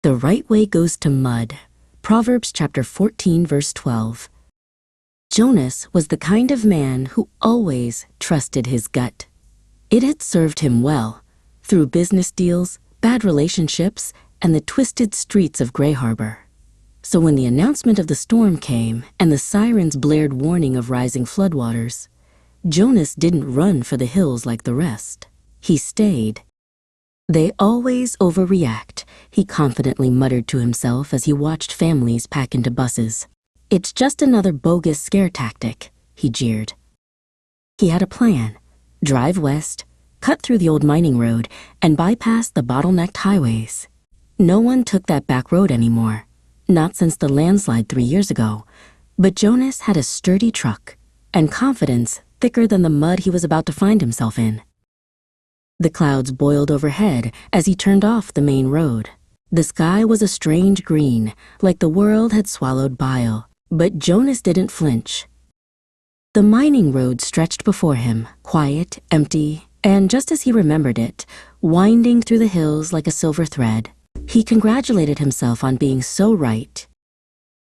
The right way goes to mud. Proverbs chapter 14, verse 12. Jonas was the kind of man who always trusted his gut. It had served him well, through business deals, bad relationships, and the twisted streets of Gray Harbor. So when the announcement of the storm came and the sirens blared warning of rising floodwaters, Jonas didn't run for the hills like the rest. He stayed. They always overreact, he confidently muttered to himself as he watched families pack into buses. It's just another bogus scare tactic, he jeered. He had a plan. Drive west, cut through the old mining road, and bypass the bottlenecked highways. No one took that back road anymore, not since the landslide 3 years ago. But Jonas had a sturdy truck and confidence thicker than the mud he was about to find himself in. The clouds boiled overhead as he turned off the main road. The sky was a strange green, like the world had swallowed bile, but Jonas didn't flinch. The mining road stretched before him, quiet, empty, and just as he remembered it, winding through the hills like a silver thread. He congratulated himself on being so right.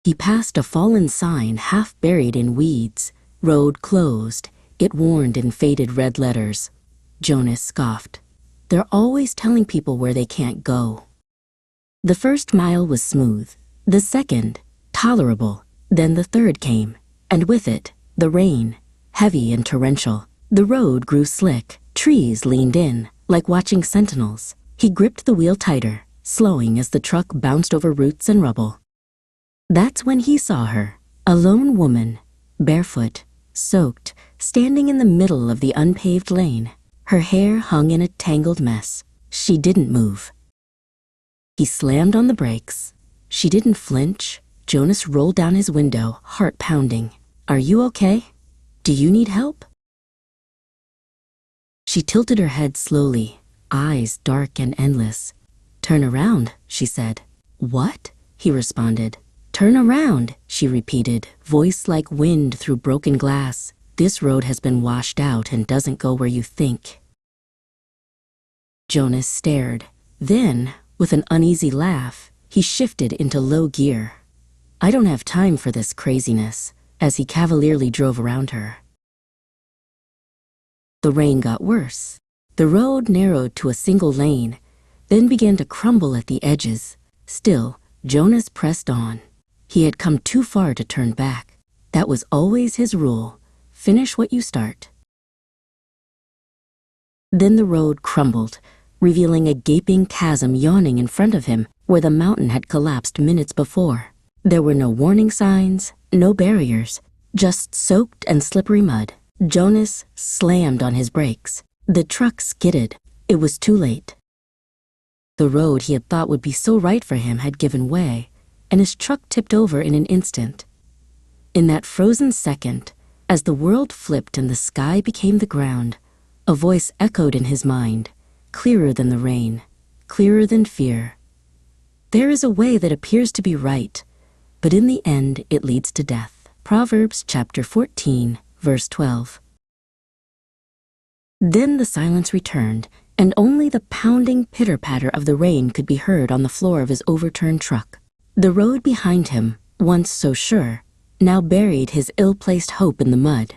He passed a fallen sign half buried in weeds. Road closed, it warned in faded red letters. Jonas scoffed. They're always telling people where they can't go. The first mile was smooth, the second, tolerable. Then the third came, and with it, the rain, heavy and torrential. The road grew slick, trees leaned in, like watching sentinels. He gripped the wheel tighter, slowing as the truck bounced over roots and rubble. That's when he saw her, a lone woman, barefoot, soaked, standing in the middle of the unpaved lane. Her hair hung in a tangled mess. She didn't move. He slammed on the brakes. She didn't flinch. Jonas rolled down his window, heart pounding. Are you okay? Do you need help? She tilted her head slowly, eyes dark and endless. Turn around, she said. What? He responded. Turn around, she repeated, voice like wind through broken glass. This road has been washed out and doesn't go where you think. Jonas stared. Then, with an uneasy laugh, he shifted into low gear. I don't have time for this craziness, as he cavalierly drove around her. The rain got worse. The road narrowed to a single lane, then began to crumble at the edges. Still, Jonas pressed on. He had come too far to turn back. That was always his rule. Finish what you start. Then the road crumbled, revealing a gaping chasm yawning in front of him where the mountain had collapsed minutes before. There were no warning signs, no barriers, just soaked and slippery mud. Jonas slammed on his brakes. The truck skidded. It was too late. The road he had thought would be so right for him had given way, and his truck tipped over in an instant. In that frozen second, as the world flipped and the sky became the ground, a voice echoed in his mind, clearer than the rain, clearer than fear. There is a way that appears to be right, but in the end it leads to death. Proverbs chapter 14, verse 12. Then the silence returned, and only the pounding pitter-patter of the rain could be heard on the floor of his overturned truck. The road behind him, once so sure, now buried his ill-placed hope in the mud.